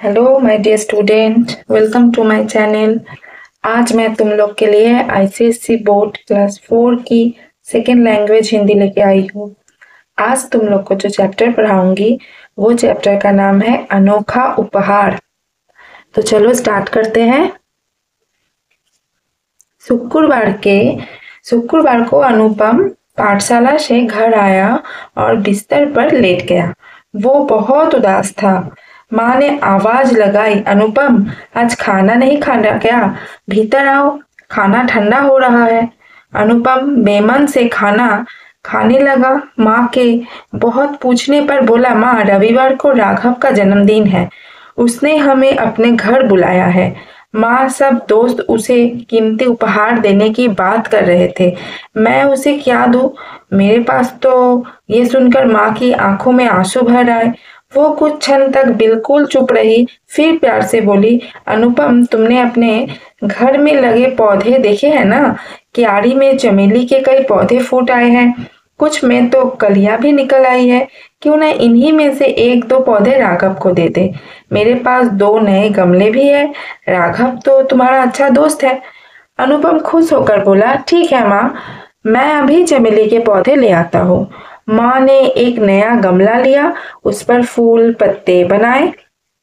Hello my dear student, welcome to my channel. आज मैं तुम लोग के लिए आईसीएससी बोर्ड क्लास 4 की सेकेंड लैंग्वेज हिंदी लेके आई हूँ। आज तुम लोग को जो चैप्टर पढ़ाऊंगी वो चैप्टर का नाम है अनोखा उपहार। तो चलो स्टार्ट करते हैं। शुक्रवार को अनुपम पाठशाला से घर आया और बिस्तर पर लेट गया। वो बहुत उदास था। माँ ने आवाज लगाई, अनुपम आज खाना नहीं खाना क्या? भीतर आओ, खाना ठंडा हो रहा है। अनुपम बेमन से खाना खाने लगा। माँ के बहुत पूछने पर बोला, माँ रविवार को राघव का जन्मदिन है, उसने हमें अपने घर बुलाया है। माँ सब दोस्त उसे कीमती उपहार देने की बात कर रहे थे। मैं उसे क्या दूं? मेरे पास तो। ये सुनकर माँ की आंखों में आंसू भर आए। वो कुछ क्षण तक बिल्कुल चुप रही, फिर प्यार से बोली, अनुपम तुमने अपने घर में लगे पौधे देखे हैं ना? क्यारी में चमेली के कई पौधे फूट आए हैं, कुछ में तो कलियां भी निकल आई है। क्यों न इन्हीं में से एक दो पौधे राघव को दे दे। मेरे पास 2 नए गमले भी है। राघव तो तुम्हारा अच्छा दोस्त है। अनुपम खुश होकर बोला, ठीक है माँ, मैं अभी चमेली के पौधे ले आता हूँ। माँ ने एक नया गमला लिया, उस पर फूल पत्ते बनाए।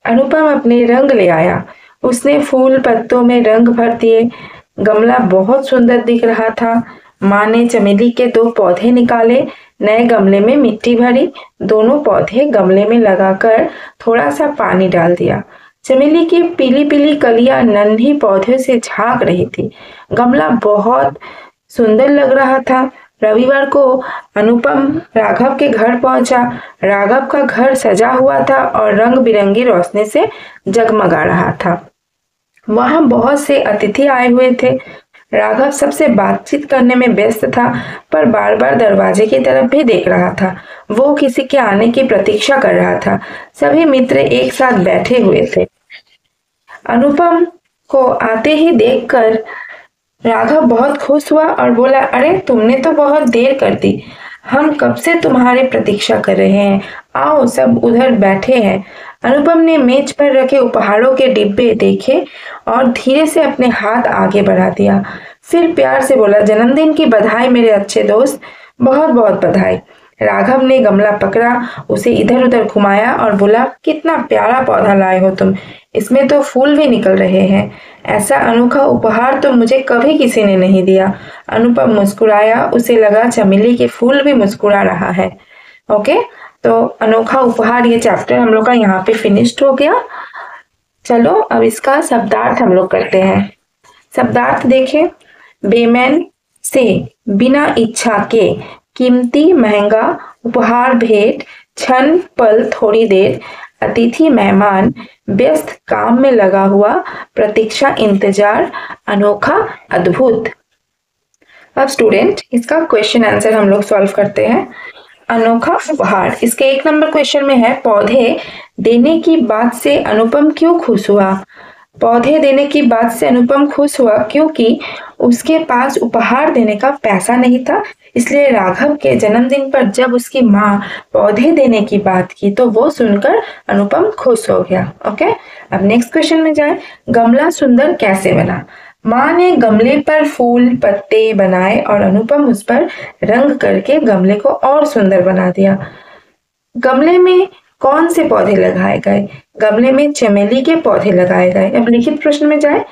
अनुपम अपने रंग ले आया। उसने फूल पत्तों में रंग भर दिए। गमला बहुत सुंदर दिख रहा था। माँ ने चमेली के 2 पौधे निकाले, नए गमले में मिट्टी भरी, दोनों पौधे गमले में लगाकर थोड़ा सा पानी डाल दिया। चमेली की पीली पीली कलियां नन्ही पौधे से झांक रही थी। गमला बहुत सुंदर लग रहा था। रविवार को अनुपम राघव के घर पहुंचा। राघव का घर सजा हुआ था और रंग बिरंगी रोशनी से जगमगा रहा था। वहां बहुत से अतिथि आए हुए थे। राघव सबसे बातचीत करने में व्यस्त था, पर बार बार दरवाजे की तरफ भी देख रहा था। वो किसी के आने की प्रतीक्षा कर रहा था। सभी मित्र एक साथ बैठे हुए थे। अनुपम को आते ही देखकर राघव बहुत खुश हुआ और बोला, अरे तुमने तो बहुत देर कर दी, हम कब से तुम्हारी प्रतीक्षा कर रहे हैं। आओ सब उधर बैठे हैं। अनुपम ने मेज पर रखे उपहारों के डिब्बे देखे और धीरे से अपने हाथ आगे बढ़ा दिया। फिर प्यार से बोला, जन्मदिन की बधाई मेरे अच्छे दोस्त, बहुत बहुत बधाई। राघव ने गमला पकड़ा, उसे इधर उधर घुमाया और बोला, कितना प्यारा पौधा लाए हो तुम, इसमें तो फूल भी निकल रहे हैं। ऐसा अनोखा उपहार तो मुझे कभी किसी ने नहीं दिया। अनुपम मुस्कुराया, उसे लगा चमेली के फूल भी मुस्कुरा रहा है। ओके, तो अनोखा उपहार ये चैप्टर हम लोग का यहाँ पे फिनिश्ड हो गया। चलो अब इसका शब्दार्थ हम लोग करते हैं। शब्दार्थ देखें, बेमैन से बिना इच्छा के, कीमती महंगा, उपहार भेंट, क्षण पल थोड़ी देर, अतिथि मेहमान, व्यस्त काम में लगा हुआ, प्रतीक्षा इंतजार, अनोखा अद्भुत। अब स्टूडेंट इसका क्वेश्चन आंसर हम लोग सॉल्व करते हैं। अनोखा उपहार, इसके 1 नंबर क्वेश्चन में है, पौधे देने की बात से अनुपम क्यों खुश हुआ? पौधे देने की बात से अनुपम खुश हुआ क्योंकि उसके पास उपहार देने का पैसा नहीं था। इसलिए राघव के जन्मदिन पर जब उसकी माँ पौधे देने की बात की तो वो सुनकर अनुपम खुश हो गया। ओके, अब नेक्स्ट क्वेश्चन में जाए। गमला सुंदर कैसे बना? माँ ने गमले पर फूल पत्ते बनाए और अनुपम उस पर रंग करके गमले को और सुंदर बना दिया। गमले में कौन से पौधे लगाए गए? गमले में चमेली के पौधे लगाए गए। अब लिखित प्रश्न में जाए।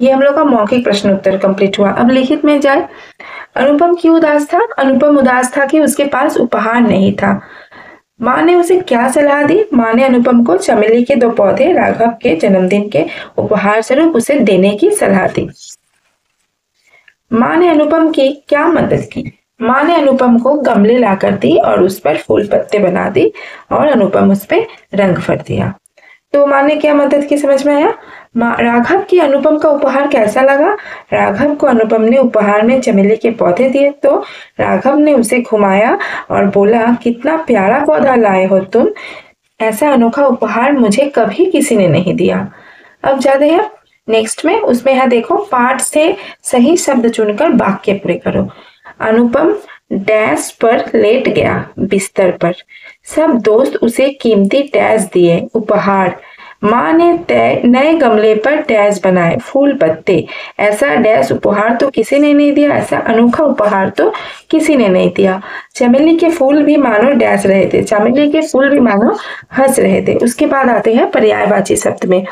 ये हम लोग का मौखिक प्रश्न उत्तर कंप्लीट हुआ। अब लिखित में जाए। अनुपम क्यों उदास था? अनुपम उदास था कि उसके पास उपहार नहीं था। माँ ने उसे क्या सलाह दी? माँ ने अनुपम को चमेली के 2 पौधे राघव के जन्मदिन के उपहार स्वरूप उसे देने की सलाह दी। माँ ने अनुपम की क्या मदद की? माँ ने अनुपम को गमले लाकर दी और उस पर फूल पत्ते बना दी और अनुपम उस पर रंग भर दिया। तो माँ ने क्या मदद की, समझ में आया? राघव की अनुपम का उपहार कैसा लगा? राघव को अनुपम ने उपहार में चमेली के पौधे दिए तो राघव ने उसे घुमाया और बोला, कितना प्यारा पौधा लाए हो तुम, ऐसा अनोखा उपहार मुझे कभी किसी ने नहीं दिया। अब जाते हैं नेक्स्ट में, उसमें है देखो, पाठ से सही शब्द चुनकर वाक्य पूरे करो। अनुपम डैश पर लेट गया, बिस्तर पर। सब दोस्त उसे कीमती डैश दिए, उपहार। माँ ने नए गमले पर डैश बनाए फूल पत्ते। ऐसा डैश उपहार तो किसी ने नहीं दिया, ऐसा अनोखा उपहार तो किसी ने नहीं दिया। चमेली के फूल भी मानो डैश रहे थे, चमेली के फूल भी मानो हंस रहे थे। उसके बाद आते हैं पर्यायवाची शब्द में।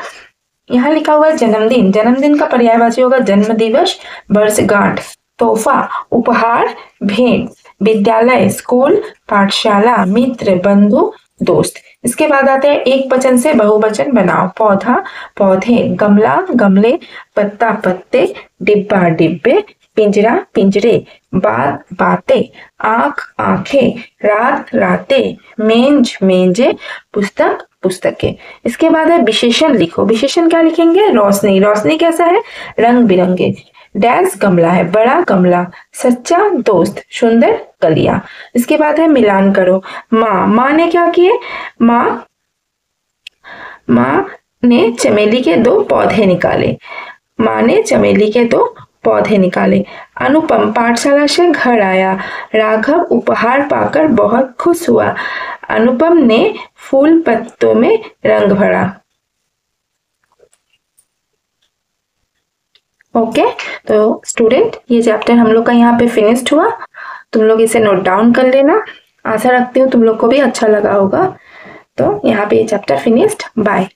यहाँ लिखा हुआ है जन्मदिन। जन्मदिन का पर्यायवाची होगा जन्म दिवस, वर्षगांठ। तोहफा, उपहार, भेंट। विद्यालय, स्कूल, पाठशाला, मित्र, बंधु, दोस्त। इसके बाद आते हैं एक वचन से बहुवचन बनाओ। पौधा, पौधे। गमला, गमले। पत्ता, पत्ते। डिब्बा, डिब्बे। पिंजरा, पिंजरे। बात, बातें। आंख, आंखें। रात, रातें। मेज, मेजे। पुस्तक, पुस्तकें। इसके बाद है विशेषण लिखो। विशेषण क्या लिखेंगे? रोशनी। रोशनी कैसा है? रंग बिरंगे। डैश गमला है, बड़ा गमला। सच्चा दोस्त, सुंदर कलियां। इसके बाद है मिलान करो। माँ, माँ ने क्या किए? माँ माँ ने चमेली के 2 पौधे निकाले। माँ ने चमेली के 2 पौधे निकाले। अनुपम पाठशाला से घर आया। राघव उपहार पाकर बहुत खुश हुआ। अनुपम ने फूल पत्तों में रंग भरा। ओके, तो स्टूडेंट ये चैप्टर हम लोग का यहाँ पे फिनिश्ड हुआ। तुम लोग इसे नोट डाउन कर लेना। आशा रखती हूँ तुम लोग को भी अच्छा लगा होगा। तो यहाँ पे ये चैप्टर फिनिश्ड। बाय।